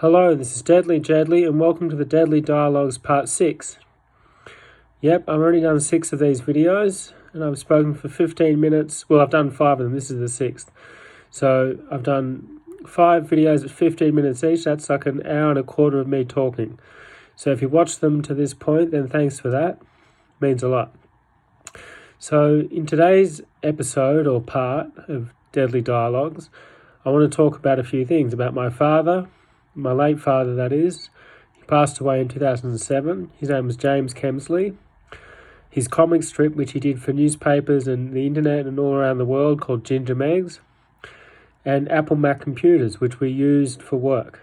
Hello, this is Deadly Jedley and welcome to the Deadly Dialogues Part 6. Yep, I've already done 6 of these videos and I've spoken for 15 minutes. Well, I've done 5 of them, this is the 6th. So I've done 5 videos at 15 minutes each. That's like an hour and a quarter of me talking. So if you watched them to this point, then thanks for that. It means a lot. So in today's episode or part of Deadly Dialogues, I want to talk about a few things about my father. My late father, that is. He passed away in 2007. His name was James Kemsley. His comic strip, which he did for newspapers and the internet and all around the world, called Ginger Megs. And Apple Mac computers, which we used for work.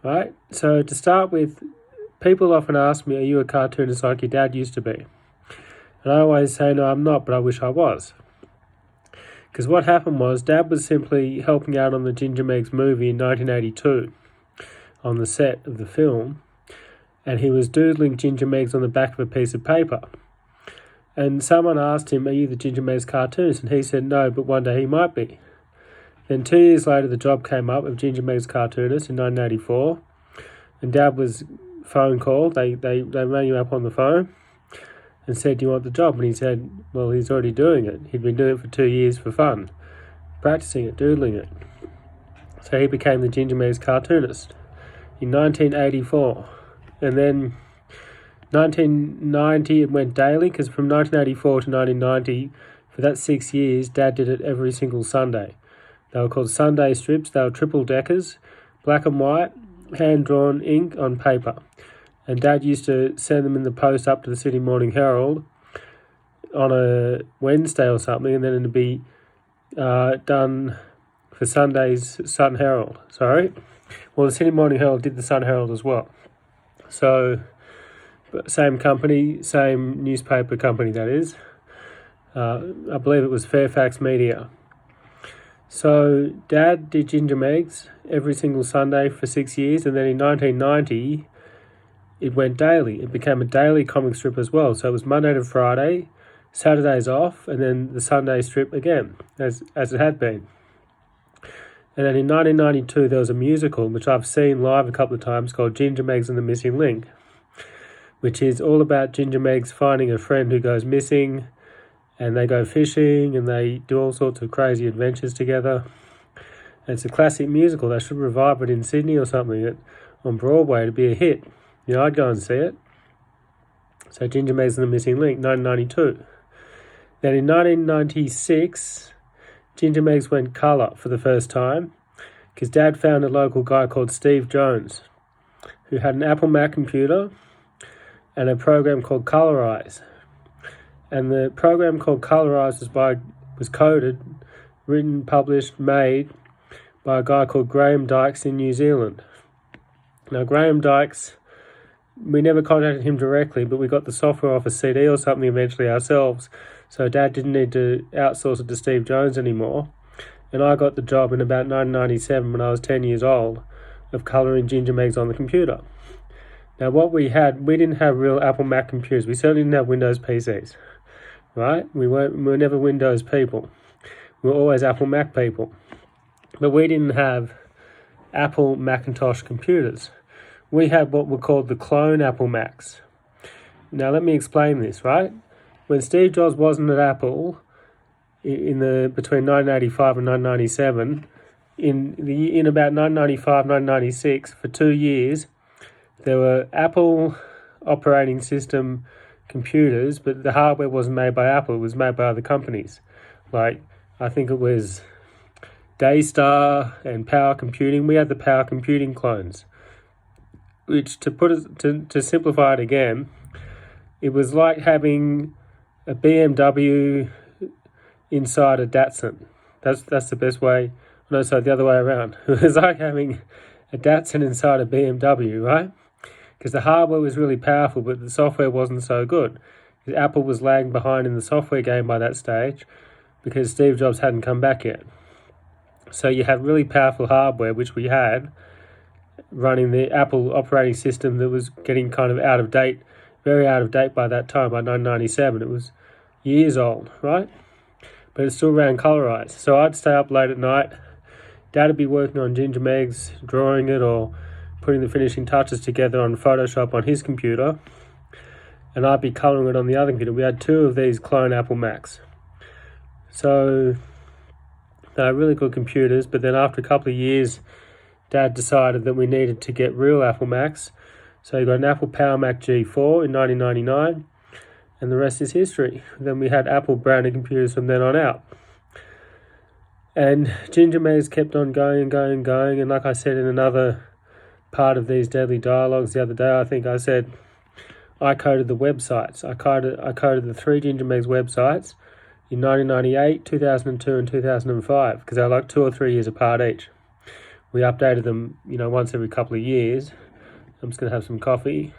Right? So to start with, people often ask me, are you a cartoonist like your dad used to be? And I always say, no, I'm not, but I wish I was. Because what happened was, Dad was simply helping out on the Ginger Megs movie in 1982 on the set of the film, and he was doodling Ginger Megs on the back of a piece of paper. And someone asked him, are you the Ginger Megs cartoonist? And he said no, but one day he might be. Then 2 years later, the job came up of Ginger Megs cartoonist in 1984, and Dad was phone called. They rang him up on the phone and said, do you want the job? And he said, well, he's already doing it. He'd been doing it for 2 years for fun, practicing it, doodling it. So he became the Ginger Megs cartoonist in 1984. And then 1990 it went daily, because from 1984 to 1990, for that 6 years, Dad did it every single Sunday. They were called Sunday strips. They were triple deckers, black and white, hand-drawn ink on paper. And Dad used to send them in the post up to the Sydney Morning Herald on a Wednesday or something, and then it'd be done for Sunday's Sun Herald. Well, the Sydney Morning Herald did the Sun Herald as well. So, same company, same newspaper company, that is. I believe it was Fairfax Media. So, Dad did Ginger Megs every single Sunday for 6 years, and then in 1990... it went daily. It became a daily comic strip as well. So it was Monday to Friday, Saturdays off, and then the Sunday strip again, as it had been. And then in 1992, there was a musical, which I've seen live a couple of times, called Ginger Megs and the Missing Link, which is all about Ginger Megs finding a friend who goes missing, and they go fishing, and they do all sorts of crazy adventures together. And it's a classic musical. They should revive it in Sydney or something on Broadway to be a hit. You know, I'd go and see it. So Ginger Megs and the Missing Link, 1992. Then in 1996, Ginger Megs went colour for the first time, because Dad found a local guy called Steve Jones, who had an Apple Mac computer and a program called Colorize. And the program called Colorize was coded, written, published, made by a guy called Graham Dykes in New Zealand. Now, Graham Dykes, we never contacted him directly, but we got the software off a CD or something eventually ourselves. So Dad didn't need to outsource it to Steve Jones anymore. And I got the job in about 1997 when I was 10 years old of colouring Ginger Megs on the computer. Now what we didn't have real Apple Mac computers. We certainly didn't have Windows PCs, right? We were never Windows people. We were always Apple Mac people. But we didn't have Apple Macintosh computers. We had what were called the clone Apple Macs. Now let me explain this, right? When Steve Jobs wasn't at Apple, between 1985 and 1997, in about 1995, 1996, for 2 years, there were Apple operating system computers, but the hardware wasn't made by Apple, it was made by other companies. Like, I think it was Daystar and Power Computing. We had the Power Computing clones, which, to simplify it again, it was like having a BMW inside a Datsun. That's the best way. No, sorry, the other way around. It was like having a Datsun inside a BMW, right? Because the hardware was really powerful, but the software wasn't so good. Apple was lagging behind in the software game by that stage because Steve Jobs hadn't come back yet. So you had really powerful hardware, which we had, running the Apple operating system that was getting kind of out of date, very out of date by that time, by 1997. It was years old, right? But it still ran colorized. So I'd stay up late at night Dad would be working on Ginger Meg's, drawing it or putting the finishing touches together on Photoshop on his computer, and I'd be colouring it on the other computer. We had two of these clone Apple Macs. So they're really good computers, but then after a couple of years, Dad decided that we needed to get real Apple Macs. So he got an Apple Power Mac G4 in 1999, and the rest is history. Then we had Apple branded computers from then on out. And Ginger Megs kept on going and going and going, and like I said in another part of these Deadly Dialogues the other day, I think I said I coded the websites. I coded the 3 Ginger Megs websites in 1998, 2002 and 2005, because they were like 2 or 3 years apart each. We updated them, once every couple of years. I'm just going to have some coffee.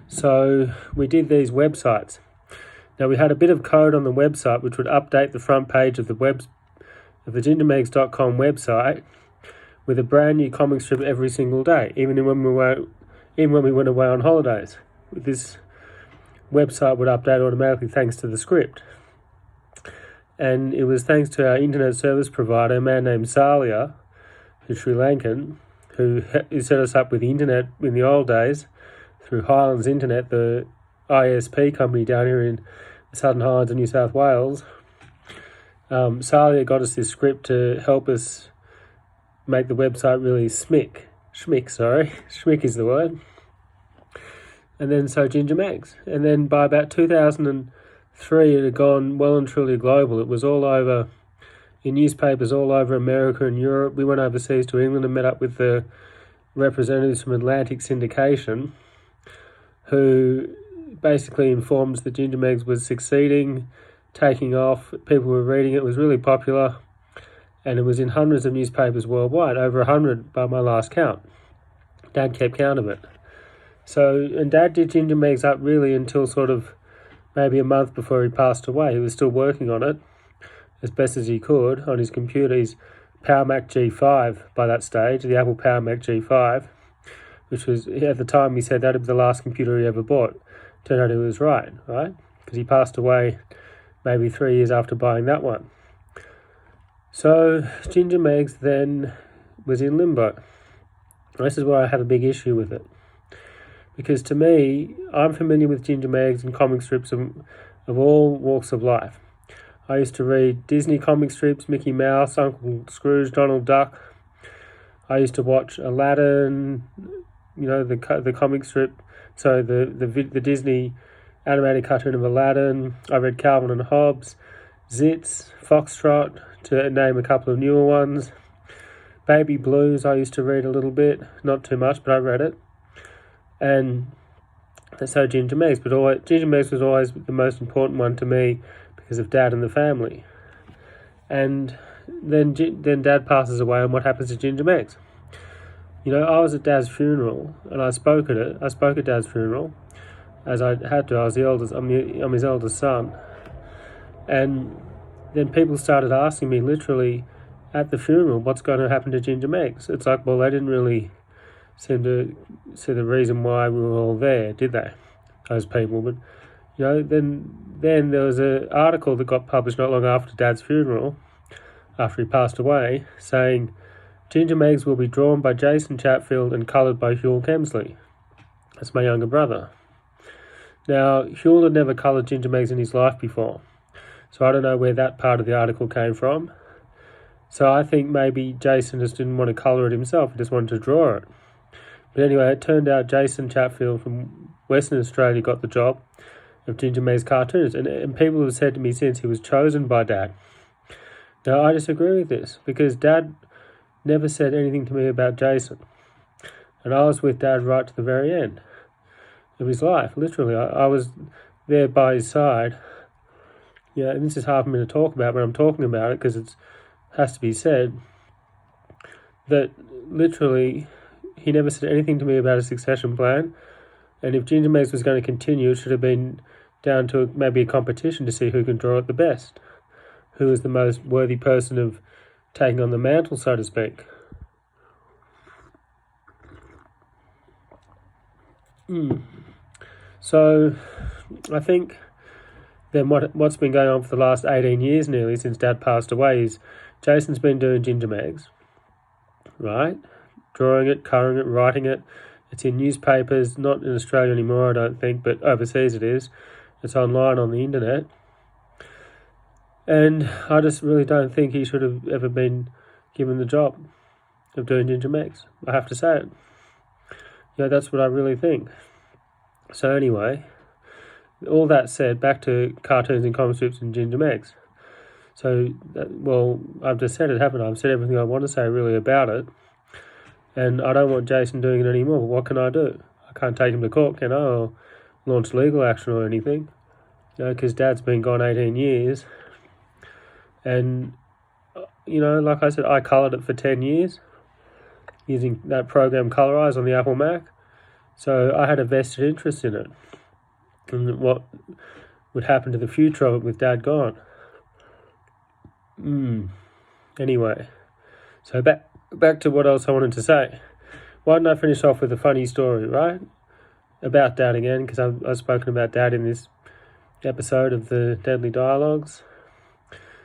So we did these websites. Now we had a bit of code on the website which would update the front page of the gingermegs.com website with a brand new comic strip every single day, even when we went away on holidays. This website would update automatically thanks to the script. And it was thanks to our internet service provider, a man named Salia, who's Sri Lankan, who set us up with the internet in the old days through Highlands Internet, the ISP company down here in the Southern Highlands of New South Wales. Salia got us this script to help us make the website really schmick. Schmick is the word. And then so Ginger Megs. And then by about 2003, it had gone well and truly global. It was all over, in newspapers all over America and Europe. We went overseas to England and met up with the representatives from Atlantic Syndication, who basically informed us that Ginger Megs was succeeding, taking off. People were reading it. It was really popular. And it was in hundreds of newspapers worldwide, over 100 by my last count. Dad kept count of it. And Dad did Ginger Megs up really until sort of maybe a month before he passed away. He was still working on it as best as he could on his computer, his Power Mac G5 by that stage, the Apple Power Mac G5, which was, at the time he said that was the last computer he ever bought. Turned out he was right? Because he passed away maybe 3 years after buying that one. So Ginger Megs then was in limbo. This is where I have a big issue with it. Because to me, I'm familiar with Ginger Megs and comic strips of all walks of life. I used to read Disney comic strips, Mickey Mouse, Uncle Scrooge, Donald Duck. I used to watch Aladdin, the comic strip, the Disney animated cartoon of Aladdin. I read Calvin and Hobbes, Zitz, Foxtrot, to name a couple of newer ones. Baby Blues I used to read a little bit, not too much, but I read it. And so Ginger Megs, but Ginger Megs was always the most important one to me because of Dad and the family. And then Dad passes away, and what happens to Ginger Megs? I was at Dad's funeral, and I spoke at it. I spoke at Dad's funeral, as I had to. I was the eldest. I'm his eldest son, and then people started asking me literally at the funeral, what's going to happen to Ginger Megs? It's like, well, they didn't really seem to see the reason why we were all there, did they? Those people. But, then there was an article that got published not long after Dad's funeral, after he passed away, saying, Ginger Megs will be drawn by Jason Chatfield and coloured by Huell Kemsley. That's my younger brother. Now, Huell had never coloured Ginger Megs in his life before, so I don't know where that part of the article came from. So I think maybe Jason just didn't want to colour it himself, he just wanted to draw it. But anyway, it turned out Jason Chatfield from Western Australia got the job of Ginger Meg's cartoons, and people have said to me since he was chosen by Dad. Now, I disagree with this, because Dad never said anything to me about Jason. And I was with Dad right to the very end of his life, literally. I was there by his side. And this is hard for me to talk about, but I'm talking about it because it has to be said that literally he never said anything to me about a succession plan. And if Ginger Megs was going to continue, it should have been down to maybe a competition to see who can draw it the best. Who is the most worthy person of taking on the mantle, so to speak. So I think then what's been going on for the last 18 years nearly since Dad passed away is Jason's been doing Ginger Megs, right? Drawing it, colouring it, writing it. It's in newspapers, not in Australia anymore, I don't think, but overseas it is. It's online on the internet. And I just really don't think he should have ever been given the job of doing Ginger Megs. I have to say it. That's what I really think. So anyway, all that said, back to cartoons and comic strips and Ginger Megs. So, I've just said it, haven't I? I've said everything I want to say really about it. And I don't want Jason doing it anymore. But what can I do? I can't take him to court, can I? Or launch legal action or anything. Because Dad's been gone 18 years. And, like I said, I coloured it for 10 years using that program Colorize on the Apple Mac. So I had a vested interest in it. And what would happen to the future of it with Dad gone. Anyway, so back to what else I wanted to say. Why didn't I finish off with a funny story, right? About Dad again, because I've spoken about Dad in this episode of the Deadly Dialogues.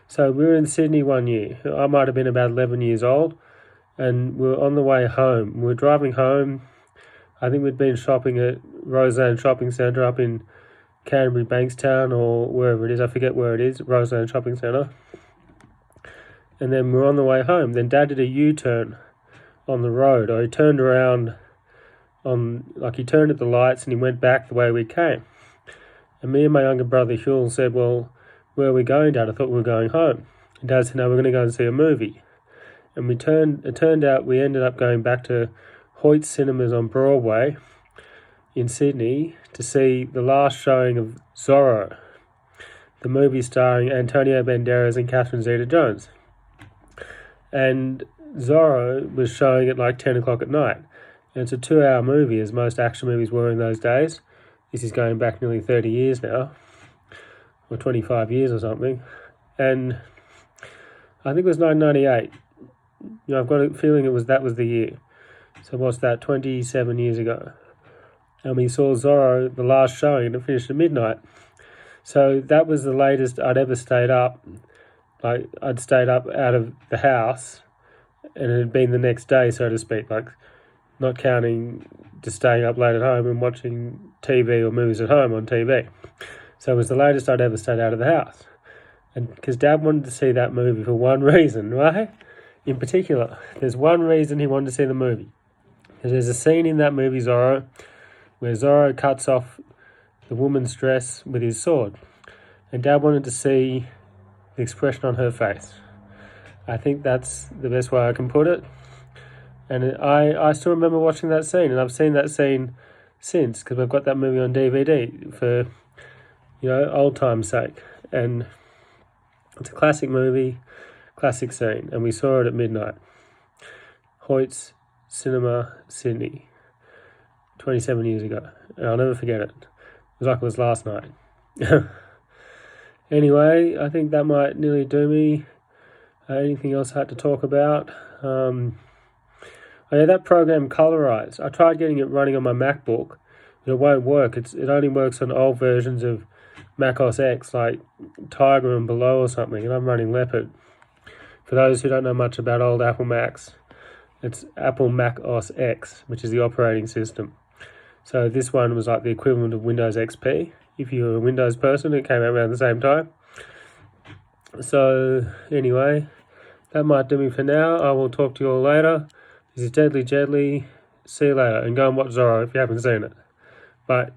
So we were in Sydney one year. I might have been about 11 years old, and we were on the way home. We were driving home. I think we'd been shopping at Roseland Shopping Centre up in Canterbury, Bankstown, or wherever it is. I forget where it is, Roseland Shopping Centre. And then we were on the way home. Then Dad did a U-turn on the road, or he turned around he turned at the lights and he went back the way we came. And me and my younger brother Huel said, well, where are we going, Dad? I thought we were going home. And Dad said, no, we're going to go and see a movie. And it turned out we ended up going back to Hoyt Cinemas on Broadway in Sydney to see the last showing of Zorro, the movie starring Antonio Banderas and Catherine Zeta-Jones. And Zorro was showing at like 10 o'clock at night. And it's a 2-hour movie, as most action movies were in those days. This is going back nearly 30 years now, or 25 years or something. And I think it was 1998. I've got a feeling that was the year. So what's that, 27 years ago? And we saw Zorro, the last showing, and it finished at midnight. So that was the latest I'd ever stayed up. Like, I'd stayed up out of the house, and it had been the next day, so to speak, like, not counting just staying up late at home and watching TV or movies at home on TV. So it was the latest I'd ever stayed out of the house. And because Dad wanted to see that movie for one reason, right? In particular, there's one reason he wanted to see the movie. Because there's a scene in that movie, Zorro, where Zorro cuts off the woman's dress with his sword. And Dad wanted to see the expression on her face. I think that's the best way I can put it. And I still remember watching that scene, and I've seen that scene since, because we've got that movie on DVD for, old time's sake. And it's a classic movie, classic scene, and we saw it at midnight. Hoyt's Cinema, Sydney, 27 years ago. And I'll never forget it. It was like it was last night. Anyway, I think that might nearly do me. Anything else I had to talk about? That program Colorize. I tried getting it running on my MacBook, but it won't work. It only works on old versions of Mac OS X, like Tiger and below or something, and I'm running Leopard. For those who don't know much about old Apple Macs, it's Apple Mac OS X, which is the operating system. So this one was like the equivalent of Windows XP. If you're a Windows person, it came out around the same time. So anyway, that might do me for now. I will talk to you all later. This is Deadly Jedly. See you later, and go and watch Zorro if you haven't seen it. Bye.